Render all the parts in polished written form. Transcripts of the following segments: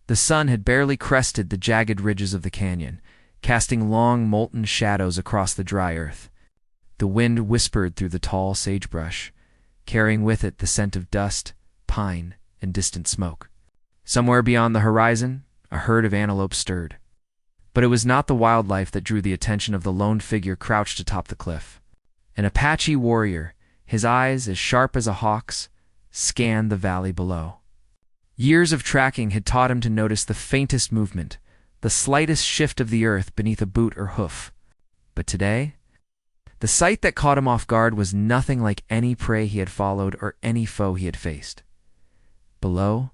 The sun had barely crested the jagged ridges of the canyon, casting long, molten shadows across the dry earth. The wind whispered through the tall sagebrush, carrying with it the scent of dust, pine, and distant smoke. Somewhere beyond the horizon, a herd of antelope stirred. But it was not the wildlife that drew the attention of the lone figure crouched atop the cliff. An Apache warrior, his eyes as sharp as a hawk's, scanned the valley below. Years of tracking had taught him to notice the faintest movement, the slightest shift of the earth beneath a boot or hoof. But today, the sight that caught him off guard was nothing like any prey he had followed or any foe he had faced. Below,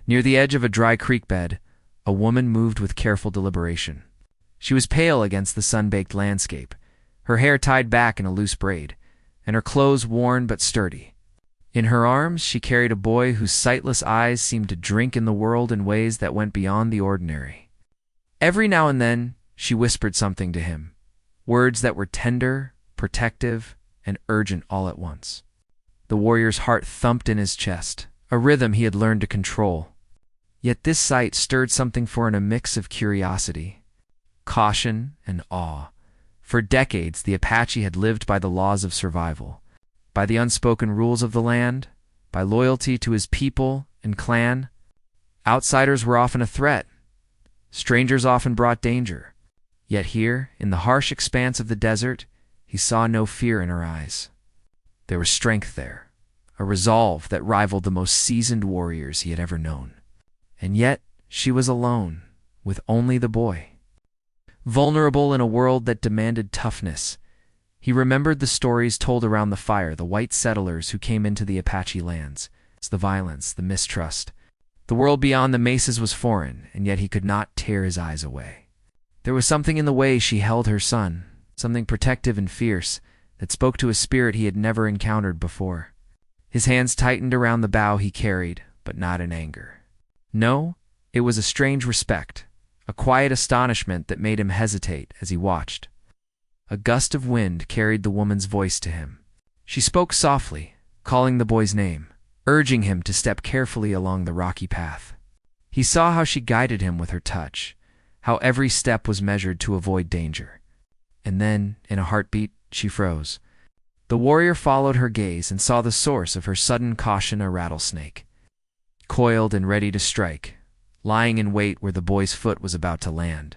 near the edge of a dry creek bed, a woman moved with careful deliberation. She was pale against the sun-baked landscape, her hair tied back in a loose braid, and her clothes worn but sturdy. In her arms, she carried a boy whose sightless eyes seemed to drink in the world in ways that went beyond the ordinary. Every now and then, she whispered something to him, words that were tender, protective, and urgent all at once. The warrior's heart thumped in his chest, a rhythm he had learned to control. Yet this sight stirred something for him, a mix of curiosity, caution, and awe. For decades, the Apache had lived by the laws of survival, by the unspoken rules of the land, by loyalty to his people and clan. Outsiders were often a threat. Strangers often brought danger. Yet here, in the harsh expanse of the desert, he saw no fear in her eyes. There was strength there, a resolve that rivaled the most seasoned warriors he had ever known. And yet, she was alone, with only the boy. Vulnerable in a world that demanded toughness, he remembered the stories told around the fire, the white settlers who came into the Apache lands, the violence, the mistrust. The world beyond the mesas was foreign, and yet he could not tear his eyes away. There was something in the way she held her son, something protective and fierce, that spoke to a spirit he had never encountered before. His hands tightened around the bow he carried, but not in anger. No, it was a strange respect, a quiet astonishment that made him hesitate as he watched. A gust of wind carried the woman's voice to him. She spoke softly, calling the boy's name, urging him to step carefully along the rocky path. He saw how she guided him with her touch, how every step was measured to avoid danger. And then, in a heartbeat, she froze. The warrior followed her gaze and saw the source of her sudden caution, a rattlesnake. Coiled and ready to strike, lying in wait where the boy's foot was about to land.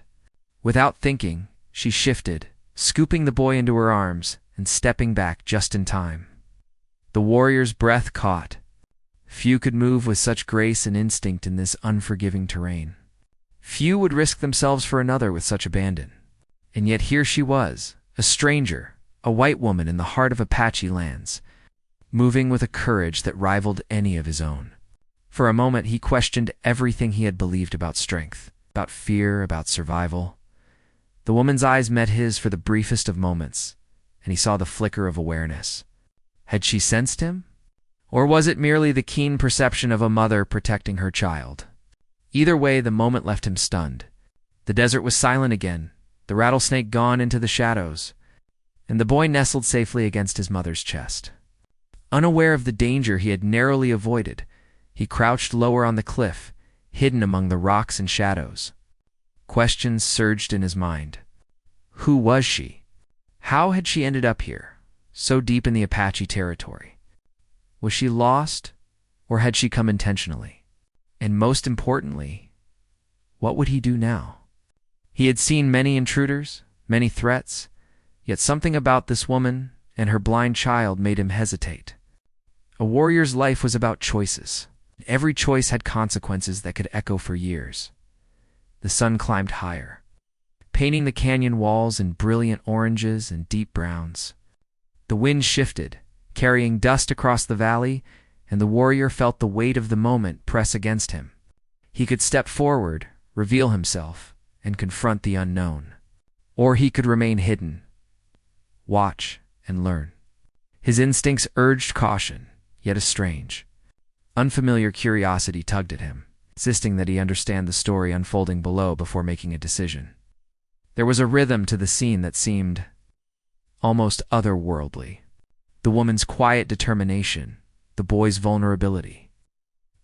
Without thinking, she shifted, scooping the boy into her arms and stepping back just in time. The warrior's breath caught. Few could move with such grace and instinct in this unforgiving terrain. Few would risk themselves for another with such abandon. And yet here she was, a stranger, a white woman in the heart of Apache lands, moving with a courage that rivaled any of his own. For a moment he questioned everything he had believed about strength, about fear, about survival. The woman's eyes met his for the briefest of moments, and he saw the flicker of awareness. Had she sensed him? Or was it merely the keen perception of a mother protecting her child? Either way, the moment left him stunned. The desert was silent again, the rattlesnake gone into the shadows, and the boy nestled safely against his mother's chest. Unaware of the danger he had narrowly avoided, he crouched lower on the cliff, hidden among the rocks and shadows. Questions surged in his mind. Who was she? How had she ended up here, so deep in the Apache territory? Was she lost, or had she come intentionally? And most importantly, what would he do now? He had seen many intruders, many threats, yet something about this woman and her blind child made him hesitate. A warrior's life was about choices. Every choice had consequences that could echo for years. The sun climbed higher, painting the canyon walls in brilliant oranges and deep browns. The wind shifted, carrying dust across the valley, and the warrior felt the weight of the moment press against him. He could step forward, reveal himself, and confront the unknown. Or he could remain hidden, watch, and learn. His instincts urged caution, yet a strange, unfamiliar curiosity tugged at him, insisting that he understand the story unfolding below before making a decision. There was a rhythm to the scene that seemed almost otherworldly. The woman's quiet determination, the boy's vulnerability,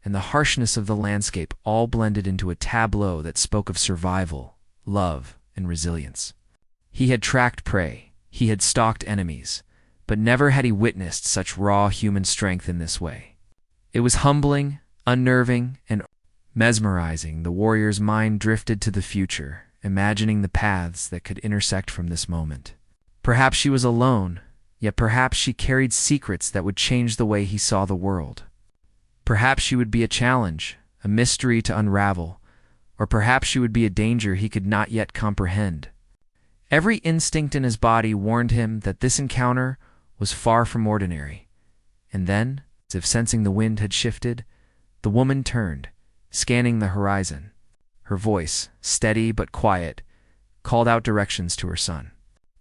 and the harshness of the landscape all blended into a tableau that spoke of survival, love, and resilience. He had tracked prey, he had stalked enemies, but never had he witnessed such raw human strength in this way. It was humbling, unnerving, and mesmerizing. The warrior's mind drifted to the future, imagining the paths that could intersect from this moment. Perhaps she was alone, yet perhaps she carried secrets that would change the way he saw the world. Perhaps she would be a challenge, a mystery to unravel, or perhaps she would be a danger he could not yet comprehend. Every instinct in his body warned him that this encounter was far from ordinary. And then, as if sensing the wind had shifted, the woman turned, scanning the horizon. Her voice, steady but quiet, called out directions to her son.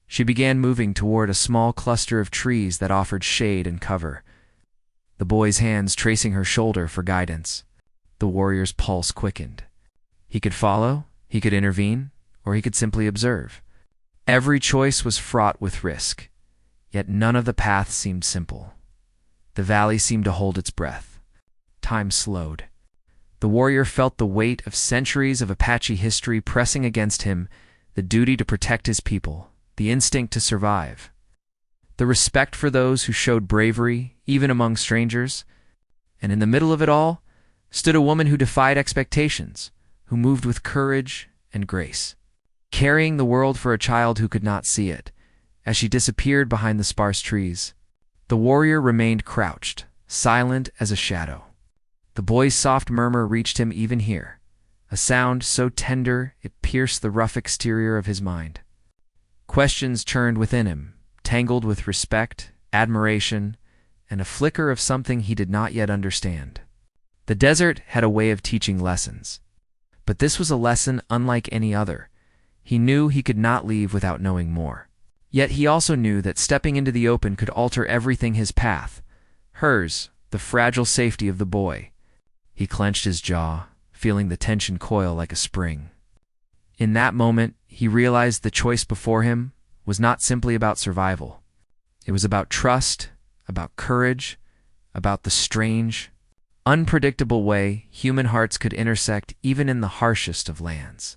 She began moving toward a small cluster of trees that offered shade and cover, the boy's hands tracing her shoulder for guidance. The warrior's pulse quickened. He could follow, he could intervene, or he could simply observe. Every choice was fraught with risk, yet none of the paths seemed simple. The valley seemed to hold its breath. Time slowed. The warrior felt the weight of centuries of Apache history pressing against him, the duty to protect his people, the instinct to survive, the respect for those who showed bravery, even among strangers. And in the middle of it all stood a woman who defied expectations, who moved with courage and grace, carrying the world for a child who could not see it. As she disappeared behind the sparse trees, the warrior remained crouched, silent as a shadow. The boy's soft murmur reached him even here, a sound so tender it pierced the rough exterior of his mind. Questions churned within him, tangled with respect, admiration, and a flicker of something he did not yet understand. The desert had a way of teaching lessons, but this was a lesson unlike any other. He knew he could not leave without knowing more. Yet he also knew that stepping into the open could alter everything: his path, hers, the fragile safety of the boy. He clenched his jaw, feeling the tension coil like a spring. In that moment, he realized the choice before him was not simply about survival. It was about trust, about courage, about the strange, unpredictable way human hearts could intersect even in the harshest of lands.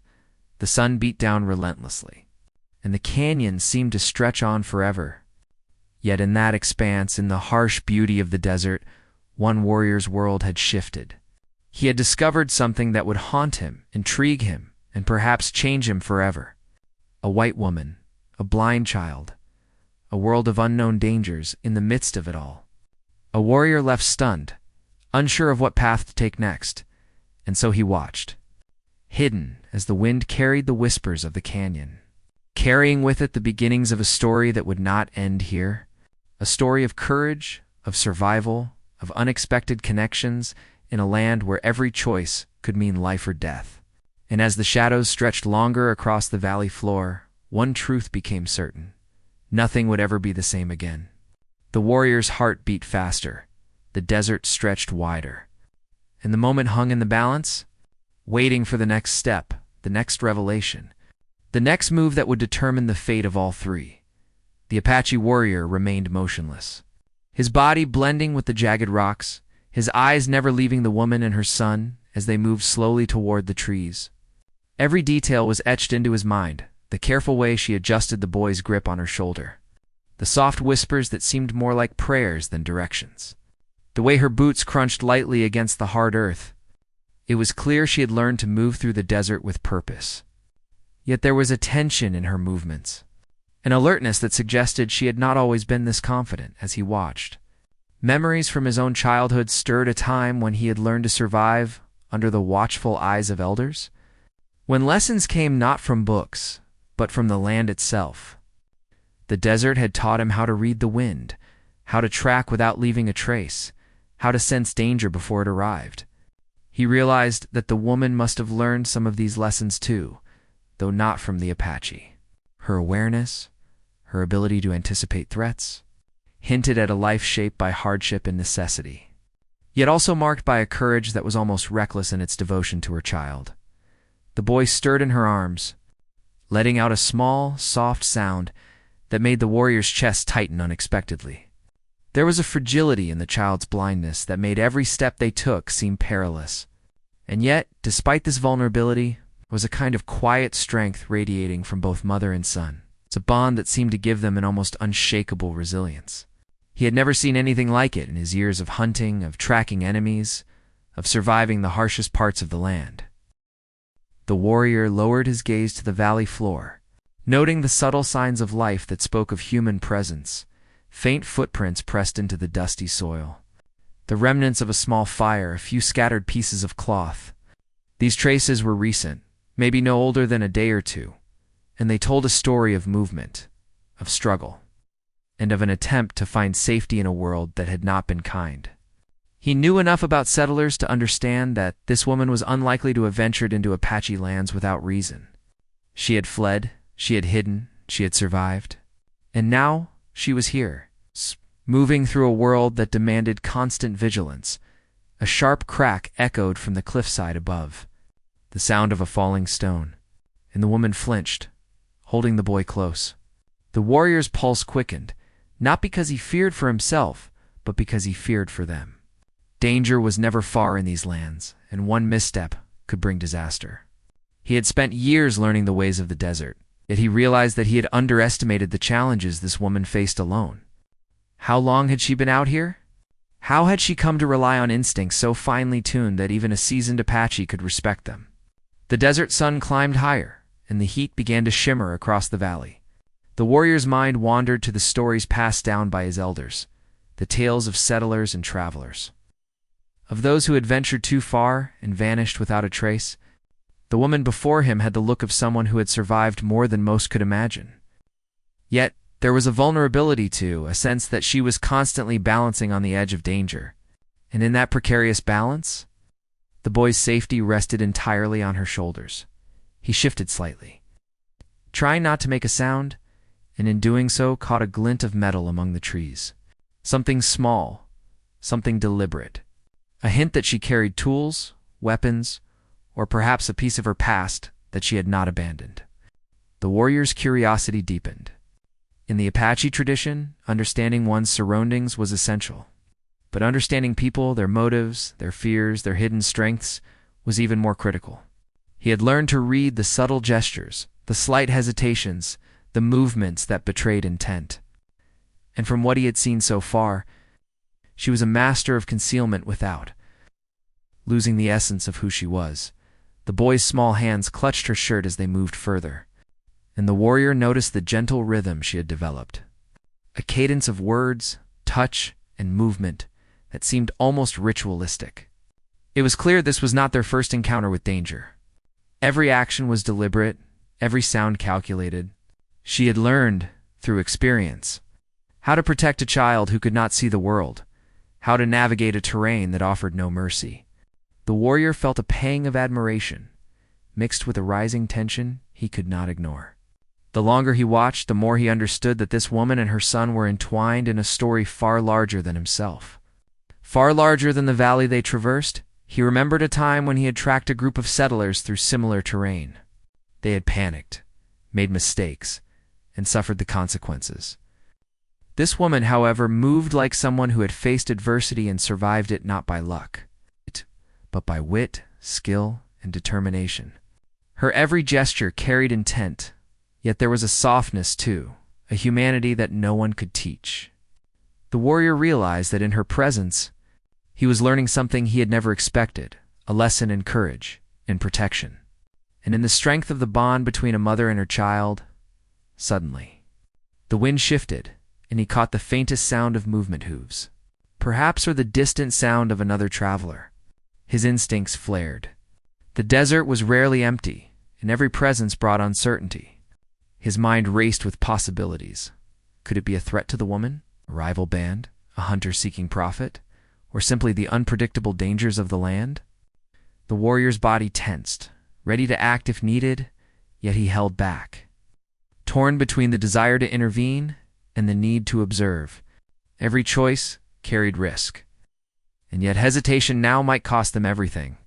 The sun beat down relentlessly, and the canyon seemed to stretch on forever. Yet in that expanse, in the harsh beauty of the desert, one warrior's world had shifted. He had discovered something that would haunt him, intrigue him, and perhaps change him forever. A white woman, a blind child, a world of unknown dangers in the midst of it all. A warrior left stunned, unsure of what path to take next, and so he watched, hidden as the wind carried the whispers of the canyon, carrying with it the beginnings of a story that would not end here, a story of courage, of survival, of unexpected connections in a land where every choice could mean life or death. And as the shadows stretched longer across the valley floor, one truth became certain: nothing would ever be the same again. The warrior's heart beat faster, the desert stretched wider, and the moment hung in the balance, waiting for the next step, the next revelation, the next move that would determine the fate of all three. The Apache warrior remained motionless, his body blending with the jagged rocks, his eyes never leaving the woman and her son as they moved slowly toward the trees. Every detail was etched into his mind: the careful way she adjusted the boy's grip on her shoulder, the soft whispers that seemed more like prayers than directions, the way her boots crunched lightly against the hard earth. It was clear she had learned to move through the desert with purpose. Yet there was a tension in her movements, an alertness that suggested she had not always been this confident. As he watched, memories from his own childhood stirred, a time when he had learned to survive under the watchful eyes of elders, when lessons came not from books, but from the land itself. The desert had taught him how to read the wind, how to track without leaving a trace, how to sense danger before it arrived. He realized that the woman must have learned some of these lessons too, though not from the Apache. Her awareness, her ability to anticipate threats, hinted at a life shaped by hardship and necessity, yet also marked by a courage that was almost reckless in its devotion to her child. The boy stirred in her arms, letting out a small, soft sound that made the warrior's chest tighten unexpectedly. There was a fragility in the child's blindness that made every step they took seem perilous. And yet, despite this vulnerability, was a kind of quiet strength radiating from both mother and son. It's a bond that seemed to give them an almost unshakable resilience. He had never seen anything like it in his years of hunting, of tracking enemies, of surviving the harshest parts of the land. The warrior lowered his gaze to the valley floor, noting the subtle signs of life that spoke of human presence. Faint footprints pressed into the dusty soil. The remnants of a small fire, a few scattered pieces of cloth. These traces were recent, maybe no older than a day or two, and they told a story of movement, of struggle, and of an attempt to find safety in a world that had not been kind. He knew enough about settlers to understand that this woman was unlikely to have ventured into Apache lands without reason. She had fled, she had hidden, she had survived, and now she was here, moving through a world that demanded constant vigilance. A sharp crack echoed from the cliffside above, the sound of a falling stone, and the woman flinched, holding the boy close. The warrior's pulse quickened, not because he feared for himself, but because he feared for them. Danger was never far in these lands, and one misstep could bring disaster. He had spent years learning the ways of the desert, yet he realized that he had underestimated the challenges this woman faced alone. How long had she been out here? How had she come to rely on instincts so finely tuned that even a seasoned Apache could respect them? The desert sun climbed higher, and the heat began to shimmer across the valley. The warrior's mind wandered to the stories passed down by his elders, the tales of settlers and travelers, of those who had ventured too far and vanished without a trace. The woman before him had the look of someone who had survived more than most could imagine. Yet, there was a vulnerability too, a sense that she was constantly balancing on the edge of danger. And in that precarious balance, the boy's safety rested entirely on her shoulders. He shifted slightly, trying not to make a sound, and in doing so caught a glint of metal among the trees. Something small, something deliberate. A hint that she carried tools, weapons, or perhaps a piece of her past that she had not abandoned. The warrior's curiosity deepened. In the Apache tradition, understanding one's surroundings was essential. But understanding people, their motives, their fears, their hidden strengths, was even more critical. He had learned to read the subtle gestures, the slight hesitations, the movements that betrayed intent. And from what he had seen so far, she was a master of concealment without losing the essence of who she was. The boy's small hands clutched her shirt as they moved further, and the warrior noticed the gentle rhythm she had developed. A cadence of words, touch, and movement that seemed almost ritualistic. It was clear this was not their first encounter with danger. Every action was deliberate, every sound calculated. She had learned, through experience, how to protect a child who could not see the world, how to navigate a terrain that offered no mercy. The warrior felt a pang of admiration, mixed with a rising tension he could not ignore. The longer he watched, the more he understood that this woman and her son were entwined in a story far larger than himself. Far larger than the valley they traversed. He remembered a time when he had tracked a group of settlers through similar terrain. They had panicked, made mistakes, and suffered the consequences. This woman, however, moved like someone who had faced adversity and survived it not by luck, but by wit, skill, and determination. Her every gesture carried intent, yet there was a softness too, a humanity that no one could teach. The warrior realized that in her presence, he was learning something he had never expected, a lesson in courage and protection. And in the strength of the bond between a mother and her child, suddenly, the wind shifted, and he caught the faintest sound of movement hooves, perhaps or the distant sound of another traveler. His instincts flared. The desert was rarely empty, and every presence brought uncertainty. His mind raced with possibilities. Could it be a threat to the woman, a rival band, a hunter seeking profit, or simply the unpredictable dangers of the land? The warrior's body tensed, ready to act if needed, yet he held back, torn between the desire to intervene and the need to observe. Every choice carried risk, and yet hesitation now might cost them everything.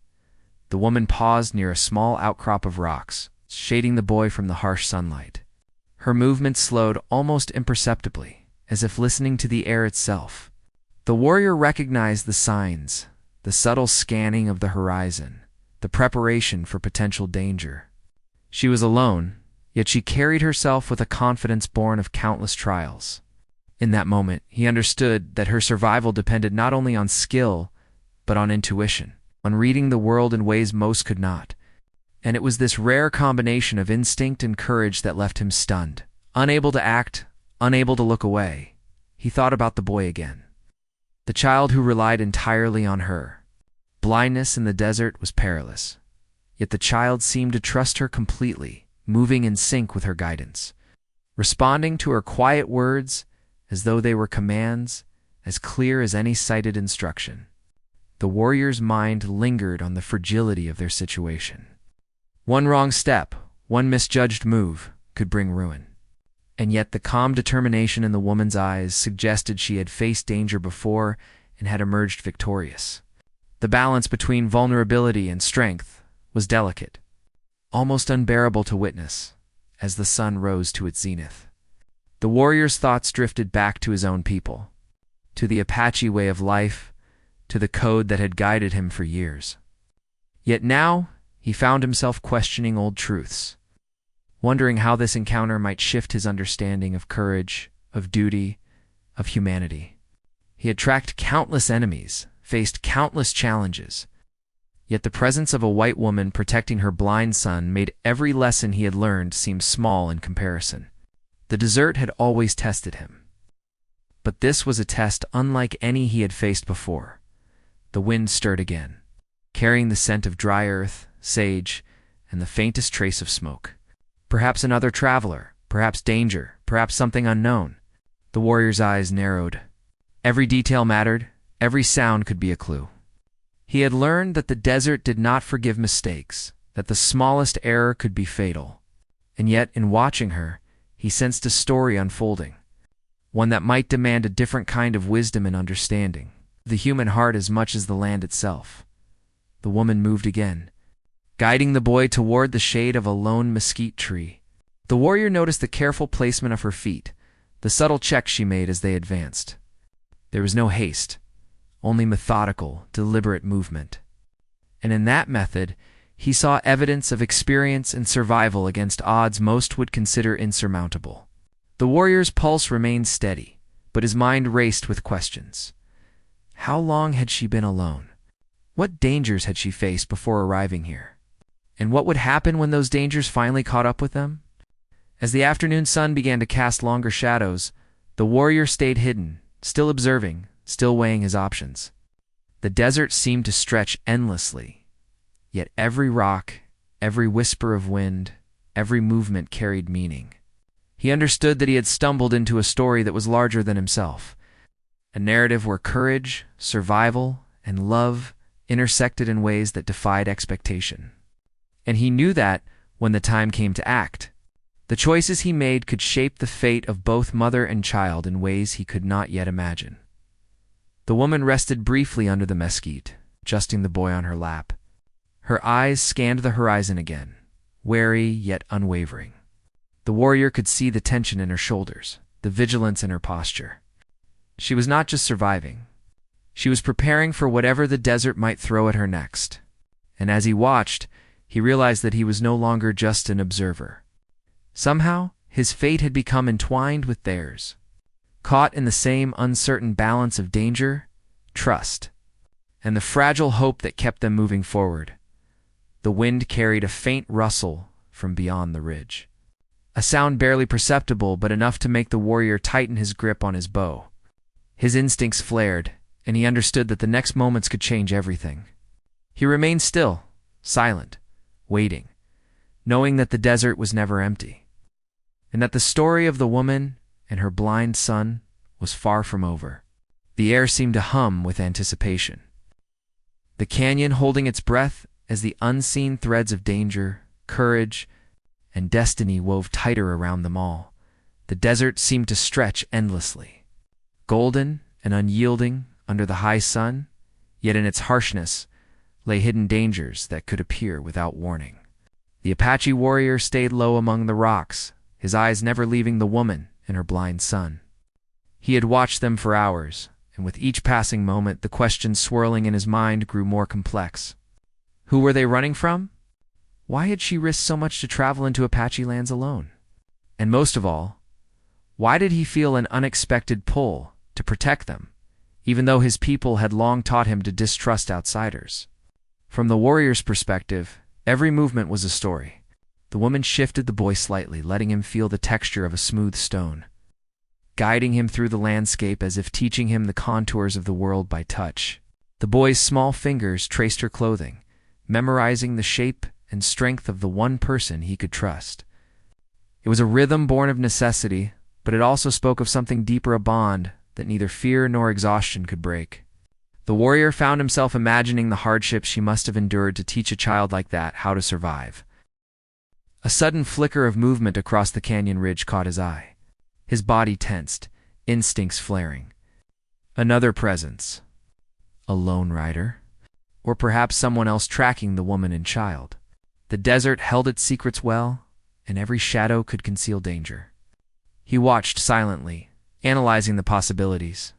The woman paused near a small outcrop of rocks, shading the boy from the harsh sunlight. Her movements slowed almost imperceptibly, as if listening to the air itself. The warrior recognized the signs, the subtle scanning of the horizon, the preparation for potential danger. She was alone, yet she carried herself with a confidence born of countless trials. In that moment, he understood that her survival depended not only on skill, but on intuition, on reading the world in ways most could not. And it was this rare combination of instinct and courage that left him stunned. Unable to act, unable to look away, he thought about the boy again. The child who relied entirely on her. Blindness in the desert was perilous, yet the child seemed to trust her completely, moving in sync with her guidance, responding to her quiet words as though they were commands, as clear as any cited instruction. The warrior's mind lingered on the fragility of their situation. One wrong step, one misjudged move, could bring ruin. And yet the calm determination in the woman's eyes suggested she had faced danger before and had emerged victorious. The balance between vulnerability and strength was delicate, almost unbearable to witness, as the sun rose to its zenith. The warrior's thoughts drifted back to his own people, to the Apache way of life, to the code that had guided him for years. Yet now, he found himself questioning old truths, wondering how this encounter might shift his understanding of courage, of duty, of humanity. He had tracked countless enemies, faced countless challenges, yet the presence of a white woman protecting her blind son made every lesson he had learned seem small in comparison. The desert had always tested him, but this was a test unlike any he had faced before. The wind stirred again, carrying the scent of dry earth, sage, and the faintest trace of smoke. Perhaps another traveler, perhaps danger, perhaps something unknown. The warrior's eyes narrowed. Every detail mattered, every sound could be a clue. He had learned that the desert did not forgive mistakes, that the smallest error could be fatal. And yet, in watching her, he sensed a story unfolding, one that might demand a different kind of wisdom and understanding, the human heart as much as the land itself. The woman moved again, guiding the boy toward the shade of a lone mesquite tree. The warrior noticed the careful placement of her feet, the subtle checks she made as they advanced. There was no haste, only methodical, deliberate movement. And in that method, he saw evidence of experience and survival against odds most would consider insurmountable. The warrior's pulse remained steady, but his mind raced with questions. How long had she been alone? What dangers had she faced before arriving here? And what would happen when those dangers finally caught up with them? As the afternoon sun began to cast longer shadows, the warrior stayed hidden, still observing, still weighing his options. The desert seemed to stretch endlessly, yet every rock, every whisper of wind, every movement carried meaning. He understood that he had stumbled into a story that was larger than himself, a narrative where courage, survival, and love intersected in ways that defied expectation. And he knew that, when the time came to act, the choices he made could shape the fate of both mother and child in ways he could not yet imagine. The woman rested briefly under the mesquite, adjusting the boy on her lap. Her eyes scanned the horizon again, wary yet unwavering. The warrior could see the tension in her shoulders, the vigilance in her posture. She was not just surviving. She was preparing for whatever the desert might throw at her next. And as he watched, he realized that he was no longer just an observer. Somehow, his fate had become entwined with theirs, caught in the same uncertain balance of danger, trust, and the fragile hope that kept them moving forward. The wind carried a faint rustle from beyond the ridge, a sound barely perceptible but enough to make the warrior tighten his grip on his bow. His instincts flared, and he understood that the next moments could change everything. He remained still, silent, waiting, knowing that the desert was never empty, and that the story of the woman and her blind son was far from over. The air seemed to hum with anticipation, the canyon holding its breath as the unseen threads of danger, courage, and destiny wove tighter around them all. The desert seemed to stretch endlessly, golden and unyielding under the high sun, yet in its harshness lay hidden dangers that could appear without warning. The Apache warrior stayed low among the rocks, his eyes never leaving the woman and her blind son. He had watched them for hours, and with each passing moment, the questions swirling in his mind grew more complex. Who were they running from? Why had she risked so much to travel into Apache lands alone? And most of all, why did he feel an unexpected pull to protect them, even though his people had long taught him to distrust outsiders? From the warrior's perspective, every movement was a story. The woman shifted the boy slightly, letting him feel the texture of a smooth stone, guiding him through the landscape as if teaching him the contours of the world by touch. The boy's small fingers traced her clothing, memorizing the shape and strength of the one person he could trust. It was a rhythm born of necessity, but it also spoke of something deeper, a bond that neither fear nor exhaustion could break. The warrior found himself imagining the hardships she must have endured to teach a child like that how to survive. A sudden flicker of movement across the canyon ridge caught his eye. His body tensed, instincts flaring. Another presence. A lone rider? Or perhaps someone else tracking the woman and child. The desert held its secrets well, and every shadow could conceal danger. He watched silently, analyzing the possibilities.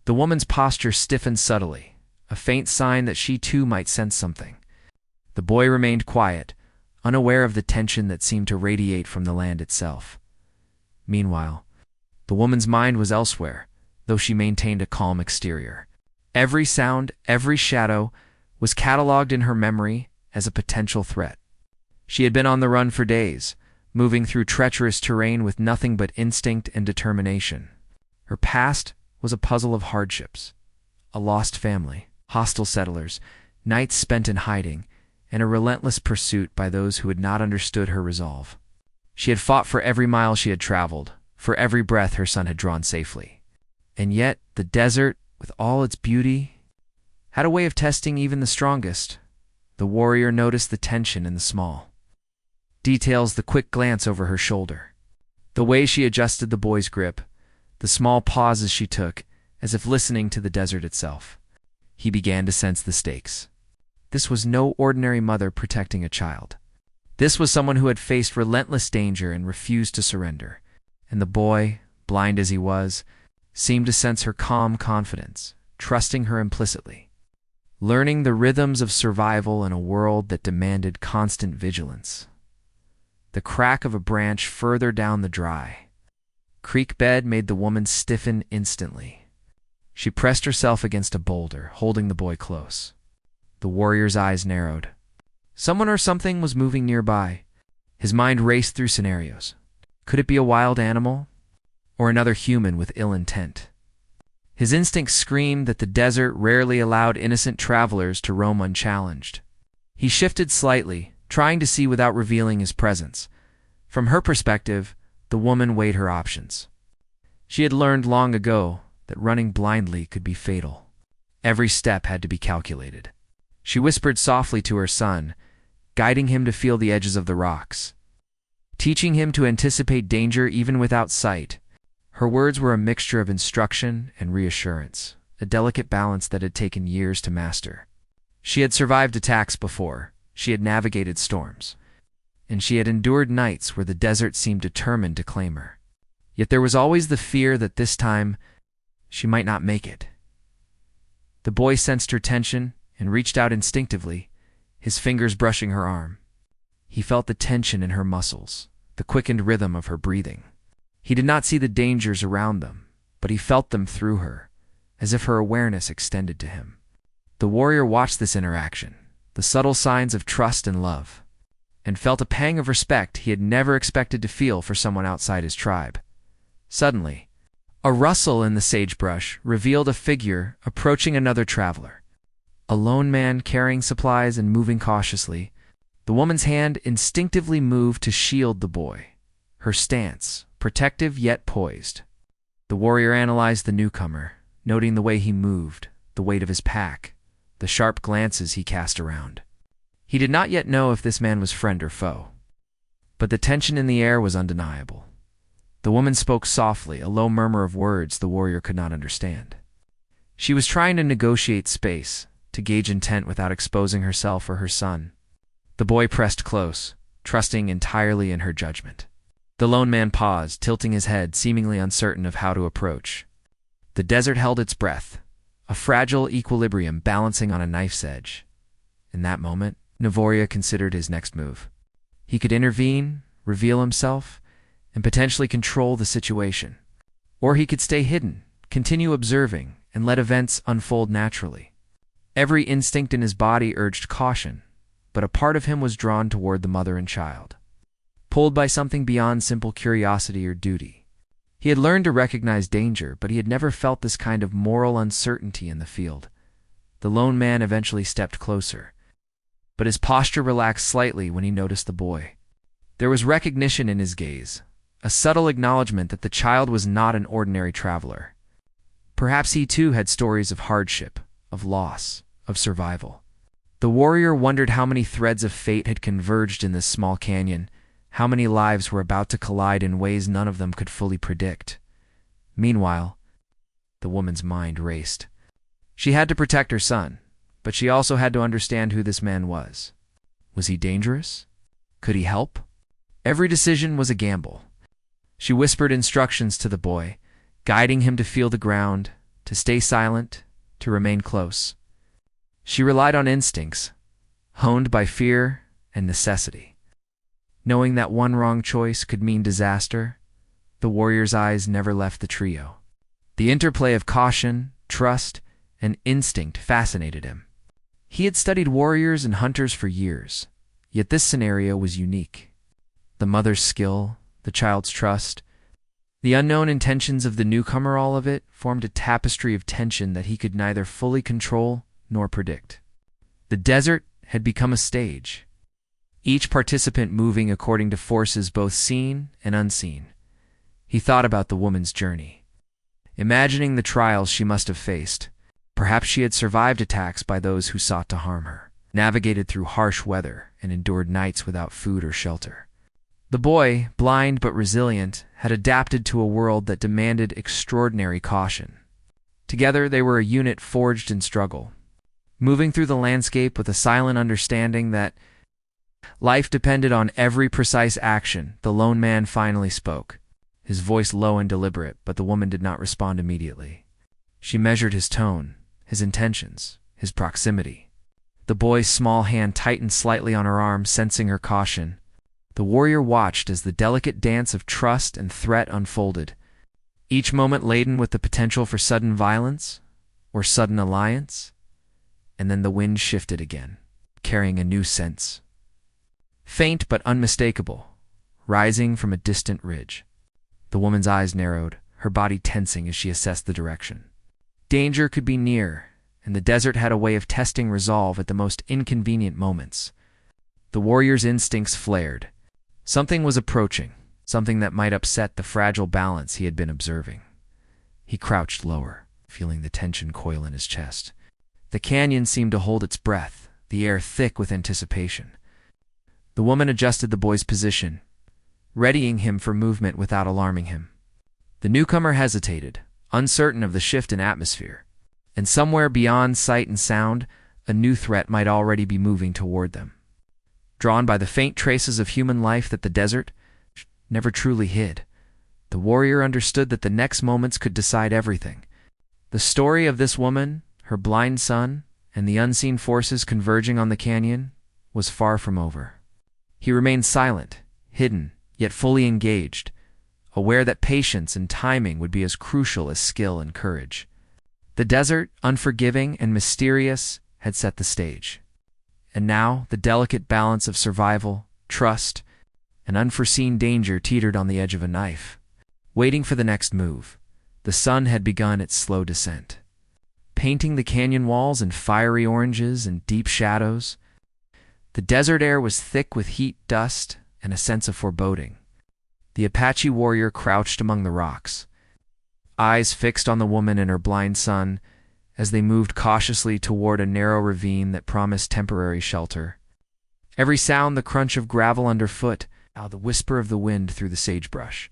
The woman's posture stiffened subtly, a faint sign that she too might sense something. The boy remained quiet, unaware of the tension that seemed to radiate from the land itself. Meanwhile, the woman's mind was elsewhere, though she maintained a calm exterior. Every sound, every shadow, was catalogued in her memory as a potential threat. She had been on the run for days, moving through treacherous terrain with nothing but instinct and determination. Her past was a puzzle of hardships: a lost family, hostile settlers, nights spent in hiding, and a relentless pursuit by those who had not understood her resolve. She had fought for every mile she had traveled, for every breath her son had drawn safely. And yet, the desert, with all its beauty, had a way of testing even the strongest. The warrior noticed the tension in the small details: the quick glance over her shoulder, the way she adjusted the boy's grip, the small pauses she took, as if listening to the desert itself. He began to sense the stakes. This was no ordinary mother protecting a child. This was someone who had faced relentless danger and refused to surrender. And the boy, blind as he was, seemed to sense her calm confidence, trusting her implicitly, learning the rhythms of survival in a world that demanded constant vigilance. The crack of a branch further down the dry creek bed made the woman stiffen instantly. She pressed herself against a boulder, holding the boy close. The warrior's eyes narrowed. Someone or something was moving nearby. His mind raced through scenarios. Could it be a wild animal? Or another human with ill intent? His instincts screamed that the desert rarely allowed innocent travelers to roam unchallenged. He shifted slightly, trying to see without revealing his presence. From her perspective, the woman weighed her options. She had learned long ago that running blindly could be fatal. Every step had to be calculated. She whispered softly to her son, guiding him to feel the edges of the rocks, teaching him to anticipate danger even without sight. Her words were a mixture of instruction and reassurance, a delicate balance that had taken years to master. She had survived attacks before, she had navigated storms, and she had endured nights where the desert seemed determined to claim her. Yet there was always the fear that this time she might not make it. The boy sensed her tension and reached out instinctively, his fingers brushing her arm. He felt the tension in her muscles, the quickened rhythm of her breathing. He did not see the dangers around them, but he felt them through her, as if her awareness extended to him. The warrior watched this interaction, the subtle signs of trust and love, and felt a pang of respect he had never expected to feel for someone outside his tribe. Suddenly, a rustle in the sagebrush revealed a figure approaching another traveler. A lone man carrying supplies and moving cautiously. The woman's hand instinctively moved to shield the boy, her stance protective yet poised. The warrior analyzed the newcomer, noting the way he moved, the weight of his pack, the sharp glances he cast around. He did not yet know if this man was friend or foe, but the tension in the air was undeniable. The woman spoke softly, a low murmur of words the warrior could not understand. She was trying to negotiate space, to gauge intent without exposing herself or her son. The boy pressed close, trusting entirely in her judgment. The lone man paused, tilting his head, seemingly uncertain of how to approach. The desert held its breath, a fragile equilibrium balancing on a knife's edge. In that moment, Navoria considered his next move. He could intervene, reveal himself, and potentially control the situation. Or he could stay hidden, continue observing, and let events unfold naturally. Every instinct in his body urged caution, but a part of him was drawn toward the mother and child, pulled by something beyond simple curiosity or duty. He had learned to recognize danger, but he had never felt this kind of moral uncertainty in the field. The lone man eventually stepped closer, but his posture relaxed slightly when he noticed the boy. There was recognition in his gaze, a subtle acknowledgement that the child was not an ordinary traveler. Perhaps he too had stories of hardship, of loss, of survival. The warrior wondered how many threads of fate had converged in this small canyon, how many lives were about to collide in ways none of them could fully predict. Meanwhile, the woman's mind raced. She had to protect her son, but she also had to understand who this man was. Was he dangerous? Could he help? Every decision was a gamble. She whispered instructions to the boy, guiding him to feel the ground, to stay silent, to remain close. She relied on instincts, honed by fear and necessity. Knowing that one wrong choice could mean disaster, the warrior's eyes never left the trio. The interplay of caution, trust, and instinct fascinated him. He had studied warriors and hunters for years, yet this scenario was unique. The mother's skill, the child's trust, the unknown intentions of the newcomer, all of it formed a tapestry of tension that he could neither fully control nor predict. The desert had become a stage, each participant moving according to forces both seen and unseen. He thought about the woman's journey, imagining the trials she must have faced. Perhaps she had survived attacks by those who sought to harm her, navigated through harsh weather, and endured nights without food or shelter. The boy, blind but resilient, had adapted to a world that demanded extraordinary caution. Together they were a unit forged in struggle, moving through the landscape with a silent understanding that life depended on every precise action. The lone man finally spoke, his voice low and deliberate, but the woman did not respond immediately. She measured his tone, his intentions, his proximity. The boy's small hand tightened slightly on her arm, sensing her caution. The warrior watched as the delicate dance of trust and threat unfolded, each moment laden with the potential for sudden violence or sudden alliance. And then the wind shifted again, carrying a new sense. Faint but unmistakable, rising from a distant ridge. The woman's eyes narrowed, her body tensing as she assessed the direction. Danger could be near, and the desert had a way of testing resolve at the most inconvenient moments. The warrior's instincts flared. Something was approaching, something that might upset the fragile balance he had been observing. He crouched lower, feeling the tension coil in his chest. The canyon seemed to hold its breath, the air thick with anticipation. The woman adjusted the boy's position, readying him for movement without alarming him. The newcomer hesitated, uncertain of the shift in atmosphere, and somewhere beyond sight and sound, a new threat might already be moving toward them. Drawn by the faint traces of human life that the desert never truly hid, the warrior understood that the next moments could decide everything. The story of this woman, her blind son, and the unseen forces converging on the canyon was far from over. He remained silent, hidden, yet fully engaged, aware that patience and timing would be as crucial as skill and courage. The desert, unforgiving and mysterious, had set the stage. And now the delicate balance of survival, trust, and unforeseen danger teetered on the edge of a knife. Waiting for the next move, the sun had begun its slow descent, painting the canyon walls in fiery oranges and deep shadows. The desert air was thick with heat, dust, and a sense of foreboding. The Apache warrior crouched among the rocks, eyes fixed on the woman and her blind son, as they moved cautiously toward a narrow ravine that promised temporary shelter. Every sound, the crunch of gravel underfoot, the whisper of the wind through the sagebrush.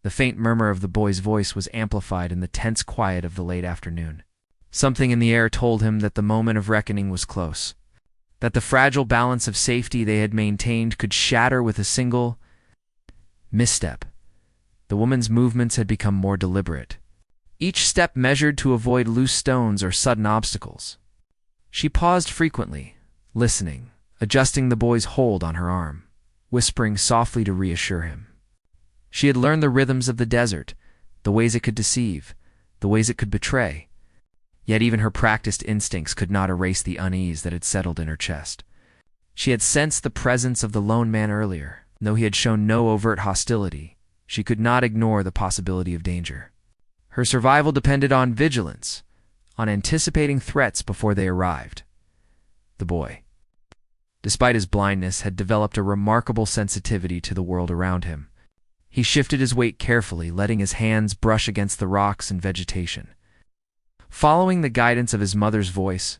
The faint murmur of the boy's voice was amplified in the tense quiet of the late afternoon. Something in the air told him that the moment of reckoning was close, that the fragile balance of safety they had maintained could shatter with a single misstep. The woman's movements had become more deliberate, each step measured to avoid loose stones or sudden obstacles. She paused frequently, listening, adjusting the boy's hold on her arm, whispering softly to reassure him. She had learned the rhythms of the desert, the ways it could deceive, the ways it could betray. Yet even her practiced instincts could not erase the unease that had settled in her chest. She had sensed the presence of the lone man earlier. Though he had shown no overt hostility, she could not ignore the possibility of danger. Her survival depended on vigilance, on anticipating threats before they arrived. The boy, despite his blindness, had developed a remarkable sensitivity to the world around him. He shifted his weight carefully, letting his hands brush against the rocks and vegetation. Following the guidance of his mother's voice,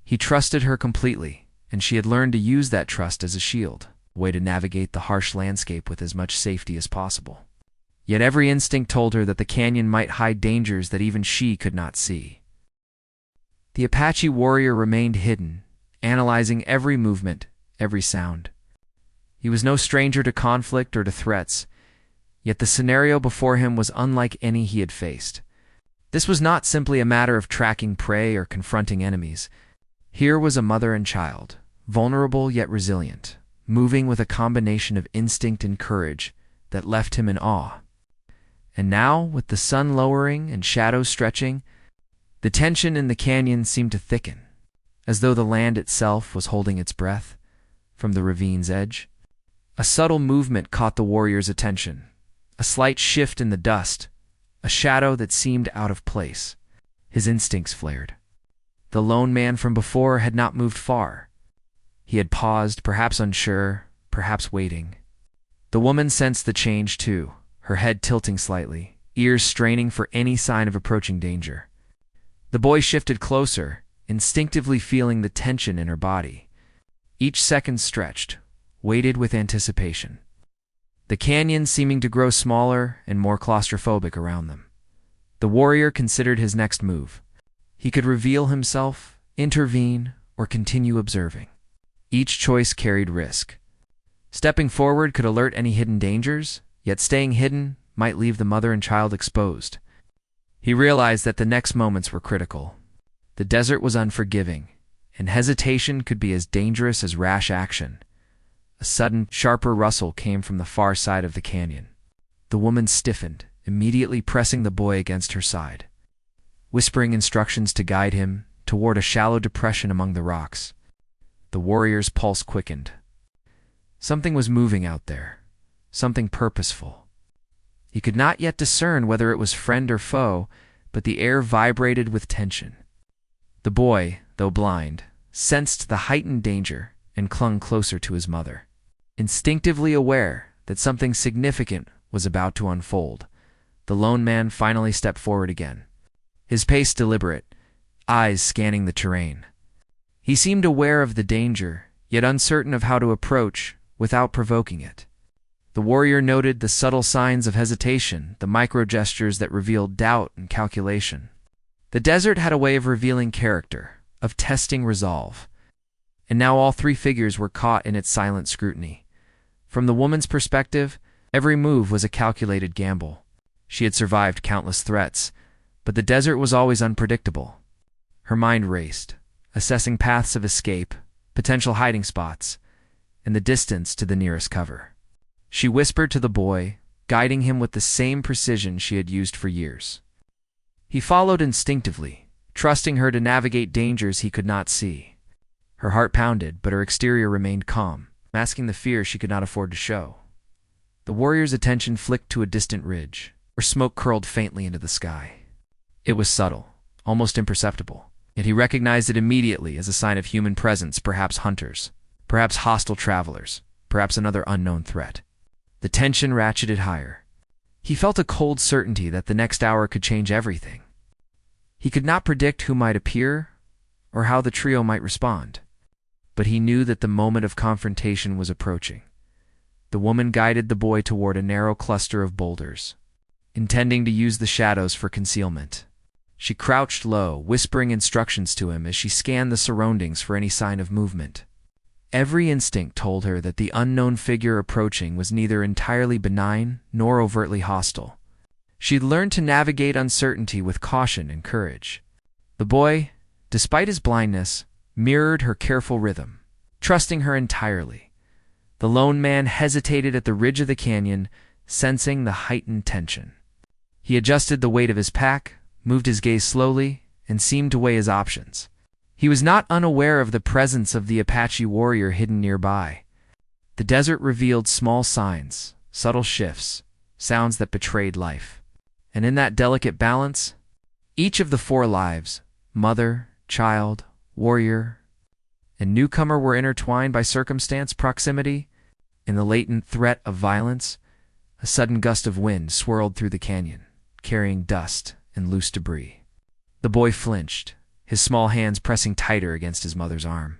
he trusted her completely, and she had learned to use that trust as a shield, a way to navigate the harsh landscape with as much safety as possible. Yet every instinct told her that the canyon might hide dangers that even she could not see. The Apache warrior remained hidden, analyzing every movement, every sound. He was no stranger to conflict or to threats, yet the scenario before him was unlike any he had faced. This was not simply a matter of tracking prey or confronting enemies. Here was a mother and child, vulnerable yet resilient, moving with a combination of instinct and courage that left him in awe. And now, with the sun lowering and shadows stretching, the tension in the canyon seemed to thicken, as though the land itself was holding its breath. From the ravine's edge, a subtle movement caught the warrior's attention, a slight shift in the dust, a shadow that seemed out of place. His instincts flared. The lone man from before had not moved far. He had paused, perhaps unsure, perhaps waiting. The woman sensed the change too, her head tilting slightly, ears straining for any sign of approaching danger. The boy shifted closer, instinctively feeling the tension in her body. Each second stretched, waited with anticipation. The canyon seeming to grow smaller and more claustrophobic around them. The warrior considered his next move. He could reveal himself, intervene, or continue observing. Each choice carried risk. Stepping forward could alert any hidden dangers, yet staying hidden might leave the mother and child exposed. He realized that the next moments were critical. The desert was unforgiving, and hesitation could be as dangerous as rash action. A sudden, sharper rustle came from the far side of the canyon. The woman stiffened, immediately pressing the boy against her side, whispering instructions to guide him toward a shallow depression among the rocks. The warrior's pulse quickened. Something was moving out there, something purposeful. He could not yet discern whether it was friend or foe, but the air vibrated with tension. The boy, though blind, sensed the heightened danger and clung closer to his mother, instinctively aware that something significant was about to unfold. The lone man finally stepped forward again, his pace deliberate, eyes scanning the terrain. He seemed aware of the danger, yet uncertain of how to approach without provoking it. The warrior noted the subtle signs of hesitation, the micro-gestures that revealed doubt and calculation. The desert had a way of revealing character, of testing resolve. And now all three figures were caught in its silent scrutiny. From the woman's perspective, every move was a calculated gamble. She had survived countless threats, but the desert was always unpredictable. Her mind raced, assessing paths of escape, potential hiding spots, and the distance to the nearest cover. She whispered to the boy, guiding him with the same precision she had used for years. He followed instinctively, trusting her to navigate dangers he could not see. Her heart pounded, but her exterior remained calm, masking the fear she could not afford to show. The warrior's attention flicked to a distant ridge, where smoke curled faintly into the sky. It was subtle, almost imperceptible, yet he recognized it immediately as a sign of human presence, perhaps hunters, perhaps hostile travelers, perhaps another unknown threat. The tension ratcheted higher. He felt a cold certainty that the next hour could change everything. He could not predict who might appear or how the trio might respond, but he knew that the moment of confrontation was approaching. The woman guided the boy toward a narrow cluster of boulders, intending to use the shadows for concealment. She crouched low, whispering instructions to him as she scanned the surroundings for any sign of movement. Every instinct told her that the unknown figure approaching was neither entirely benign nor overtly hostile. She'd learned to navigate uncertainty with caution and courage. The boy, despite his blindness, mirrored her careful rhythm, trusting her entirely. The lone man hesitated at the ridge of the canyon, sensing the heightened tension. He adjusted the weight of his pack, moved his gaze slowly, and seemed to weigh his options. He was not unaware of the presence of the Apache warrior hidden nearby. The desert revealed small signs, subtle shifts, sounds that betrayed life. And in that delicate balance, each of the four lives, mother, child, warrior, and newcomer, were intertwined by circumstance, proximity, and the latent threat of violence. A sudden gust of wind swirled through the canyon, carrying dust and loose debris. The boy flinched, his small hands pressing tighter against his mother's arm.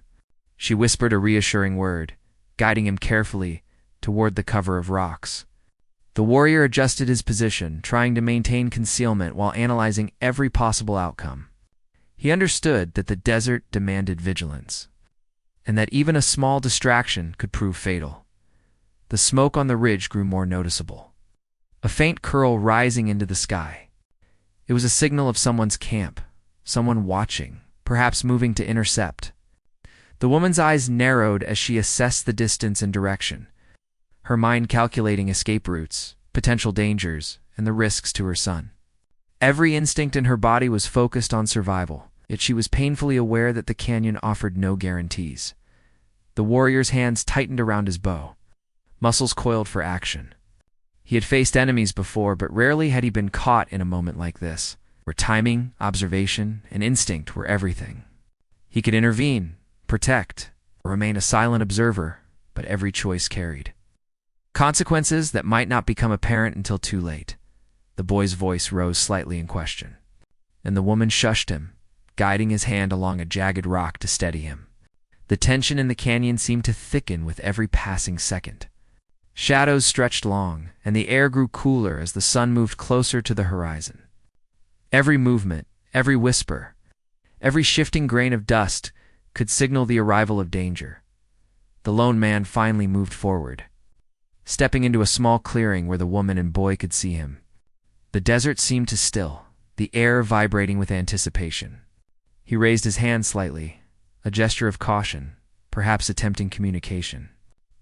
She whispered a reassuring word, guiding him carefully toward the cover of rocks. The warrior adjusted his position, trying to maintain concealment while analyzing every possible outcome. He understood that the desert demanded vigilance, and that even a small distraction could prove fatal. The smoke on the ridge grew more noticeable, a faint curl rising into the sky. It was a signal of someone's camp, someone watching, perhaps moving to intercept. The woman's eyes narrowed as she assessed the distance and direction, her mind calculating escape routes, potential dangers, and the risks to her son. Every instinct in her body was focused on survival, yet she was painfully aware that the canyon offered no guarantees. The warrior's hands tightened around his bow, muscles coiled for action. He had faced enemies before, but rarely had he been caught in a moment like this, where timing, observation, and instinct were everything. He could intervene, protect, or remain a silent observer, but every choice carried consequences that might not become apparent until too late. The boy's voice rose slightly in question, and the woman shushed him, guiding his hand along a jagged rock to steady him. The tension in the canyon seemed to thicken with every passing second. Shadows stretched long, and the air grew cooler as the sun moved closer to the horizon. Every movement, every whisper, every shifting grain of dust could signal the arrival of danger. The lone man finally moved forward, stepping into a small clearing where the woman and boy could see him. The desert seemed to still, the air vibrating with anticipation. He raised his hand slightly, a gesture of caution, perhaps attempting communication.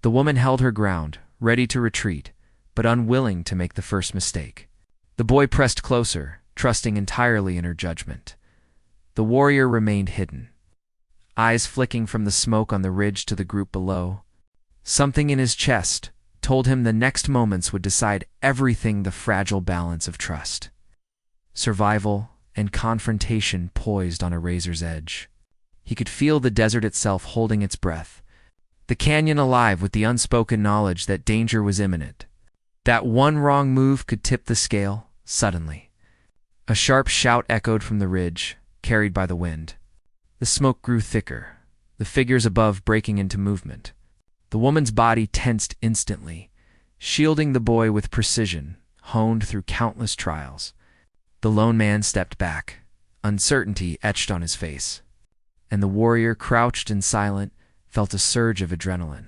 The woman held her ground, ready to retreat, but unwilling to make the first mistake. The boy pressed closer, trusting entirely in her judgment. The warrior remained hidden, eyes flicking from the smoke on the ridge to the group below. Something in his chest told him the next moments would decide everything. The fragile balance of trust, survival, and confrontation poised on a razor's edge. He could feel the desert itself holding its breath, the canyon alive with the unspoken knowledge that danger was imminent. That one wrong move could tip the scale. Suddenly, a sharp shout echoed from the ridge, carried by the wind. The smoke grew thicker, the figures above breaking into movement. The woman's body tensed instantly, shielding the boy with precision, honed through countless trials. The lone man stepped back, uncertainty etched on his face, and the warrior, crouched and silent, felt a surge of adrenaline.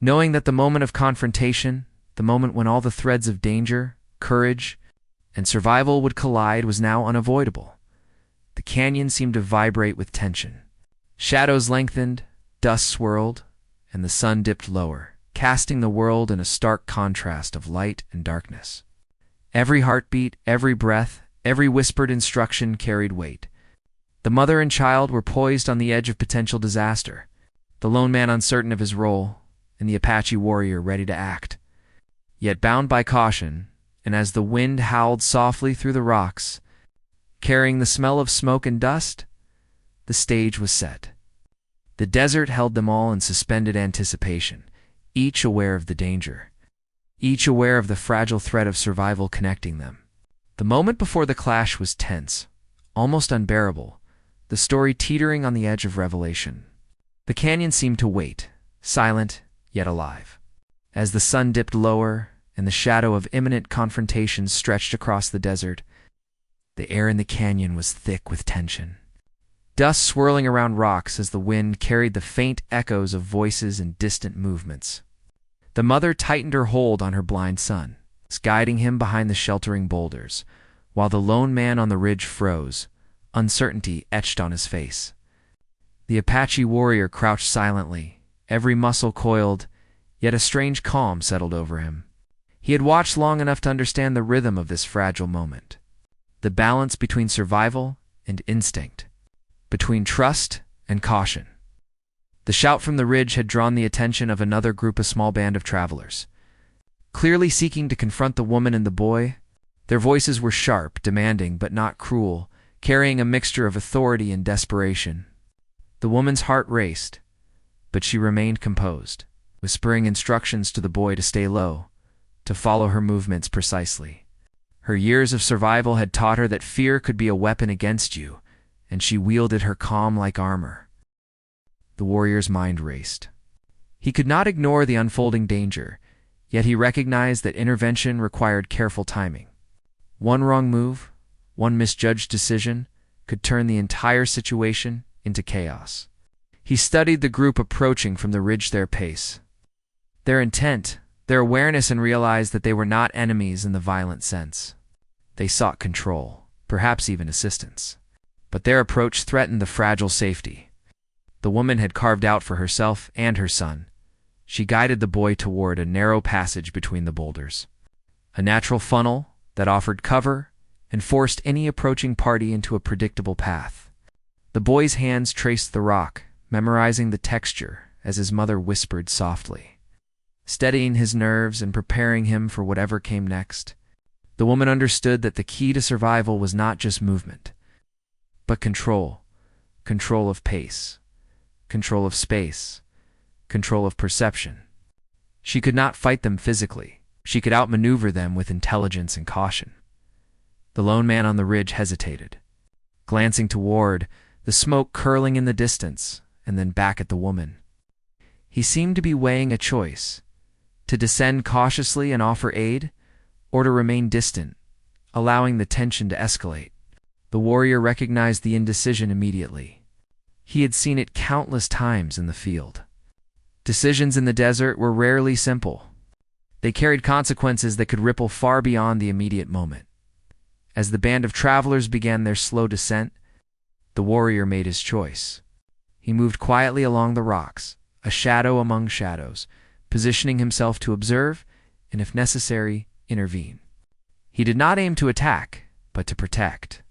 Knowing that the moment of confrontation, the moment when all the threads of danger, courage, and survival would collide, was now unavoidable. The canyon seemed to vibrate with tension. Shadows lengthened, dust swirled, and the sun dipped lower, casting the world in a stark contrast of light and darkness. Every heartbeat, every breath, every whispered instruction carried weight. The mother and child were poised on the edge of potential disaster, the lone man uncertain of his role, and the Apache warrior ready to act. Yet bound by caution, and as the wind howled softly through the rocks, carrying the smell of smoke and dust, the stage was set. The desert held them all in suspended anticipation, each aware of the danger, each aware of the fragile thread of survival connecting them. The moment before the clash was tense, almost unbearable, the story teetering on the edge of revelation. The canyon seemed to wait, silent yet alive. As the sun dipped lower and the shadow of imminent confrontation stretched across the desert, the air in the canyon was thick with tension. Dust swirling around rocks as the wind carried the faint echoes of voices and distant movements. The mother tightened her hold on her blind son, guiding him behind the sheltering boulders, while the lone man on the ridge froze, uncertainty etched on his face. The Apache warrior crouched silently, every muscle coiled, yet a strange calm settled over him. He had watched long enough to understand the rhythm of this fragile moment, the balance between survival and instinct, between trust and caution. The shout from the ridge had drawn the attention of another small band of travelers. Clearly seeking to confront the woman and the boy, their voices were sharp, demanding, but not cruel, carrying a mixture of authority and desperation. The woman's heart raced, but she remained composed, whispering instructions to the boy to stay low, to follow her movements precisely. Her years of survival had taught her that fear could be a weapon against you, and she wielded her calm like armor. The warrior's mind raced. He could not ignore the unfolding danger, yet he recognized that intervention required careful timing. One wrong move, one misjudged decision, could turn the entire situation into chaos. He studied the group approaching from the ridge, their pace, their intent, their awareness, and realized that they were not enemies in the violent sense. They sought control, perhaps even assistance. But their approach threatened the fragile safety the woman had carved out for herself and her son. She guided the boy toward a narrow passage between the boulders, a natural funnel that offered cover and forced any approaching party into a predictable path. The boy's hands traced the rock, memorizing the texture as his mother whispered softly, steadying his nerves and preparing him for whatever came next. The woman understood that the key to survival was not just movement, but control. Control of pace, control of space, control of perception. She could not fight them physically. She could outmaneuver them with intelligence and caution. The lone man on the ridge hesitated, glancing toward, the smoke curling in the distance, and then back at the woman. He seemed to be weighing a choice, to descend cautiously and offer aid, or to remain distant, allowing the tension to escalate. The warrior recognized the indecision immediately. He had seen it countless times in the field. Decisions in the desert were rarely simple. They carried consequences that could ripple far beyond the immediate moment. As the band of travelers began their slow descent, the warrior made his choice. He moved quietly along the rocks, a shadow among shadows, positioning himself to observe and, if necessary, intervene. He did not aim to attack, but to protect.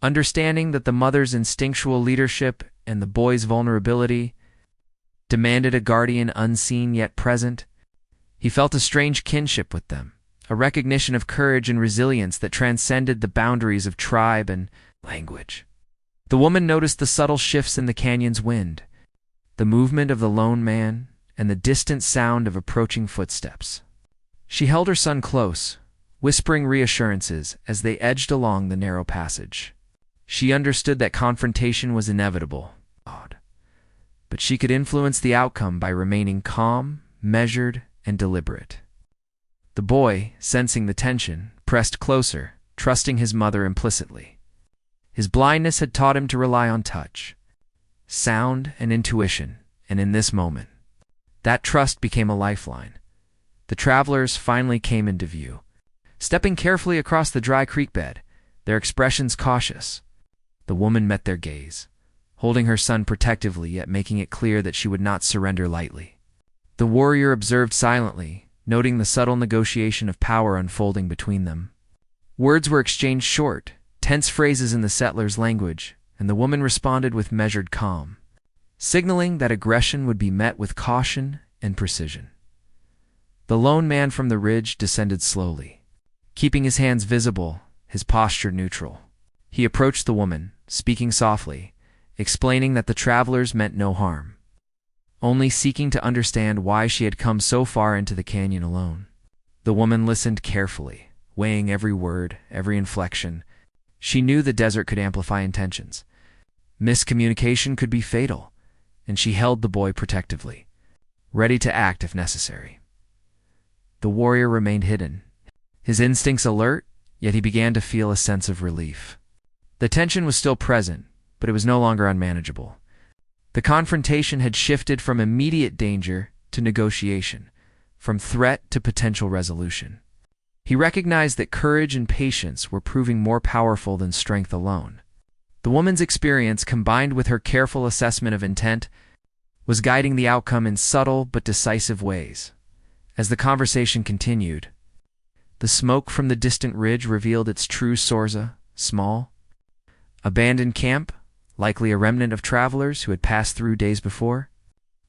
Understanding that the mother's instinctual leadership and the boy's vulnerability demanded a guardian unseen yet present, he felt a strange kinship with them, a recognition of courage and resilience that transcended the boundaries of tribe and language. The woman noticed the subtle shifts in the canyon's wind, the movement of the lone man, and the distant sound of approaching footsteps. She held her son close, whispering reassurances as they edged along the narrow passage. She understood that confrontation was inevitable, but she could influence the outcome by remaining calm, measured, and deliberate. The boy, sensing the tension, pressed closer, trusting his mother implicitly. His blindness had taught him to rely on touch, sound, and intuition, and in this moment, that trust became a lifeline. The travelers finally came into view, stepping carefully across the dry creek bed, their expressions cautious. The woman met their gaze, holding her son protectively yet making it clear that she would not surrender lightly. The warrior observed silently, noting the subtle negotiation of power unfolding between them. Words were exchanged short, tense phrases in the settler's language, and the woman responded with measured calm, signaling that aggression would be met with caution and precision. The lone man from the ridge descended slowly, keeping his hands visible, his posture neutral. He approached the woman, speaking softly, explaining that the travelers meant no harm, only seeking to understand why she had come so far into the canyon alone. The woman listened carefully, weighing every word, every inflection. She knew the desert could amplify intentions. Miscommunication could be fatal, and she held the boy protectively, ready to act if necessary. The warrior remained hidden, his instincts alert, yet he began to feel a sense of relief. The tension was still present, but it was no longer unmanageable. The confrontation had shifted from immediate danger to negotiation, from threat to potential resolution. He recognized that courage and patience were proving more powerful than strength alone. The woman's experience, combined with her careful assessment of intent, was guiding the outcome in subtle but decisive ways. As the conversation continued, the smoke from the distant ridge revealed its true source: a small, abandoned camp, likely a remnant of travelers who had passed through days before.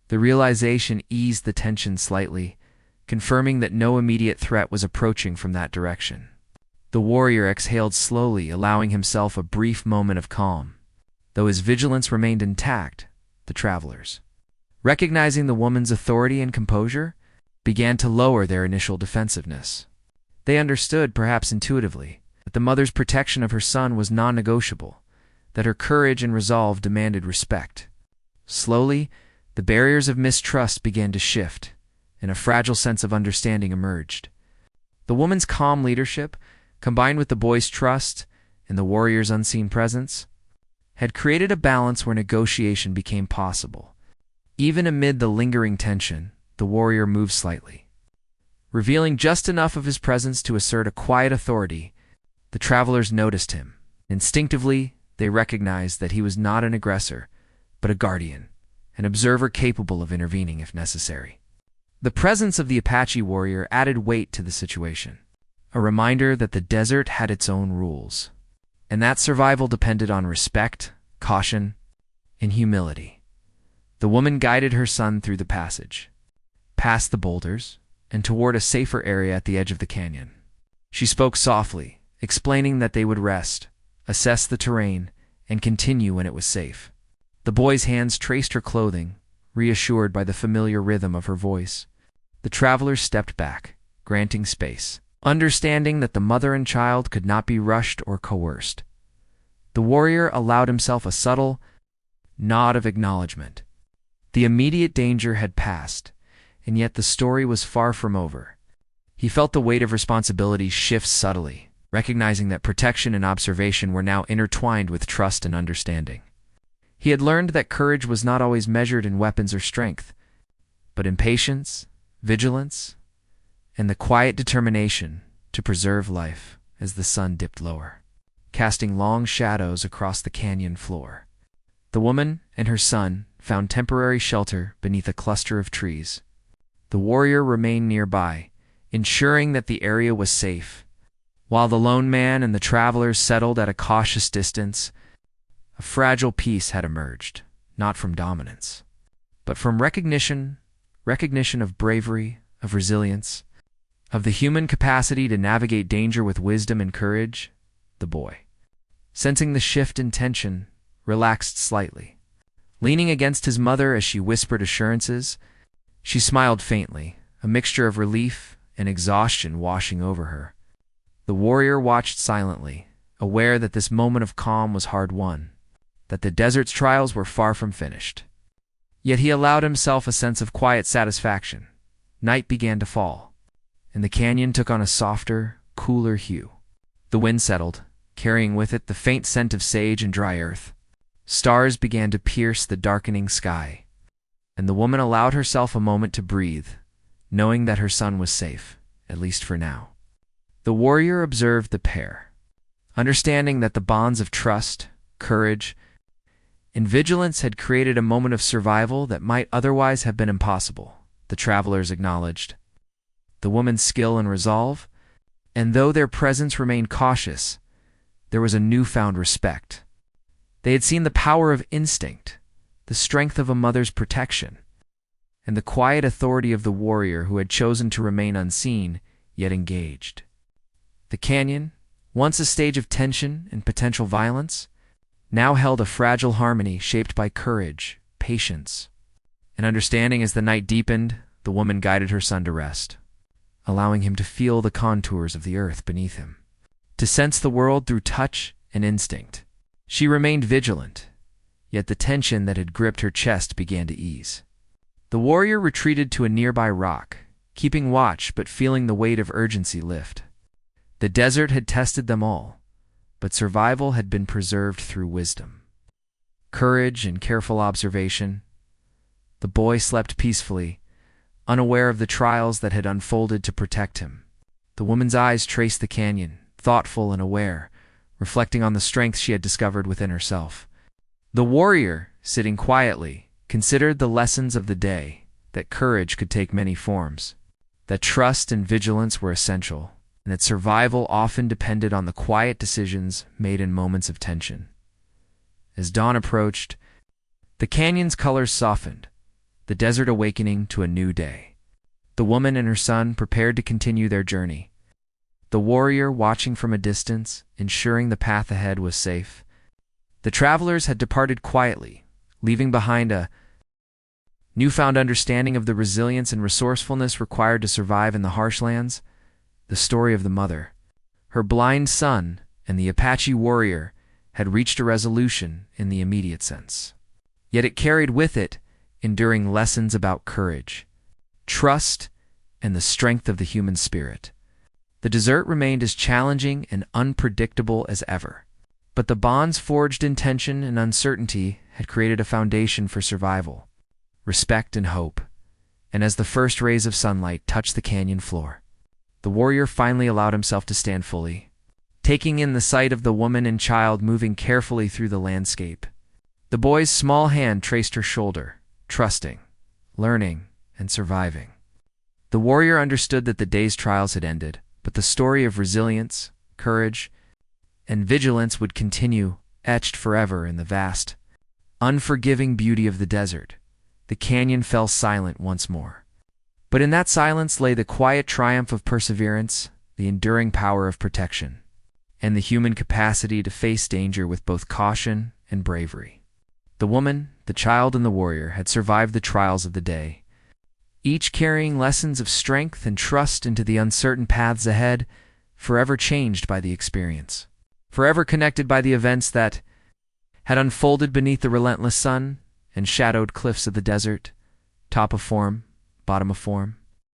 The realization eased the tension slightly, confirming that no immediate threat was approaching from that direction. The warrior exhaled slowly, allowing himself a brief moment of calm. Though his vigilance remained intact, the travelers, recognizing the woman's authority and composure, began to lower their initial defensiveness. They understood, perhaps intuitively, that the mother's protection of her son was non-negotiable, that her courage and resolve demanded respect. Slowly, the barriers of mistrust began to shift, and a fragile sense of understanding emerged. The woman's calm leadership, combined with the boy's trust and the warrior's unseen presence, had created a balance where negotiation became possible. Even amid the lingering tension, the warrior moved slightly, revealing just enough of his presence to assert a quiet authority. The travelers noticed him. Instinctively, they recognized that he was not an aggressor, but a guardian, an observer capable of intervening if necessary. The presence of the Apache warrior added weight to the situation, a reminder that the desert had its own rules, and that survival depended on respect, caution, and humility. The woman guided her son through the passage, past the boulders, and toward a safer area at the edge of the canyon. She spoke softly, explaining that they would rest, assess the terrain, and continue when it was safe. The boy's hands traced her clothing, reassured by the familiar rhythm of her voice. The travelers stepped back, granting space, understanding that the mother and child could not be rushed or coerced. The warrior allowed himself a subtle nod of acknowledgement. The immediate danger had passed, and yet the story was far from over. He felt the weight of responsibility shift subtly, recognizing that protection and observation were now intertwined with trust and understanding. He had learned that courage was not always measured in weapons or strength, but in patience, vigilance, and the quiet determination to preserve life as the sun dipped lower, casting long shadows across the canyon floor. The woman and her son found temporary shelter beneath a cluster of trees. The warrior remained nearby, ensuring that the area was safe, while the lone man and the travelers settled at a cautious distance. A fragile peace had emerged, not from dominance, but from recognition of bravery, of resilience, of the human capacity to navigate danger with wisdom and courage. The boy, sensing the shift in tension, relaxed slightly. Leaning against his mother as she whispered assurances, she smiled faintly, a mixture of relief and exhaustion washing over her. The warrior watched silently, aware that this moment of calm was hard-won, that the desert's trials were far from finished. Yet he allowed himself a sense of quiet satisfaction. Night began to fall, and the canyon took on a softer, cooler hue. The wind settled, carrying with it the faint scent of sage and dry earth. Stars began to pierce the darkening sky, and the woman allowed herself a moment to breathe, knowing that her son was safe, at least for now. The warrior observed the pair, understanding that the bonds of trust, courage, and vigilance had created a moment of survival that might otherwise have been impossible. The travelers acknowledged the woman's skill and resolve, and though their presence remained cautious, there was a newfound respect. They had seen the power of instinct, the strength of a mother's protection, and the quiet authority of the warrior who had chosen to remain unseen, yet engaged. The canyon, once a stage of tension and potential violence, now held a fragile harmony shaped by courage, patience, and understanding. As the night deepened, the woman guided her son to rest, allowing him to feel the contours of the earth beneath him, to sense the world through touch and instinct. She remained vigilant, yet the tension that had gripped her chest began to ease. The warrior retreated to a nearby rock, keeping watch but feeling the weight of urgency lift. The desert had tested them all, but survival had been preserved through wisdom, courage, and careful observation. The boy slept peacefully, unaware of the trials that had unfolded to protect him. The woman's eyes traced the canyon, thoughtful and aware, reflecting on the strength she had discovered within herself. The warrior, sitting quietly, considered the lessons of the day, that courage could take many forms, that trust and vigilance were essential, and that survival often depended on the quiet decisions made in moments of tension. As dawn approached, the canyon's colors softened, the desert awakening to a new day. The woman and her son prepared to continue their journey. The warrior watching from a distance, ensuring the path ahead was safe. The travelers had departed quietly, leaving behind a newfound understanding of the resilience and resourcefulness required to survive in the harsh lands. The story of the mother, her blind son, and the Apache warrior had reached a resolution in the immediate sense. Yet it carried with it enduring lessons about courage, trust, and the strength of the human spirit. The desert remained as challenging and unpredictable as ever, but the bonds forged in tension and uncertainty had created a foundation for survival, respect, and hope. And as the first rays of sunlight touched the canyon floor, the warrior finally allowed himself to stand fully, taking in the sight of the woman and child moving carefully through the landscape. The boy's small hand traced her shoulder, trusting, learning, and surviving. The warrior understood that the day's trials had ended, but the story of resilience, courage, and vigilance would continue, etched forever in the vast, unforgiving beauty of the desert. The canyon fell silent once more. But in that silence lay the quiet triumph of perseverance, the enduring power of protection, and the human capacity to face danger with both caution and bravery. The woman, the child, and the warrior had survived the trials of the day, each carrying lessons of strength and trust into the uncertain paths ahead, forever changed by the experience, forever connected by the events that had unfolded beneath the relentless sun and shadowed cliffs of the desert, top of form, bottom of form.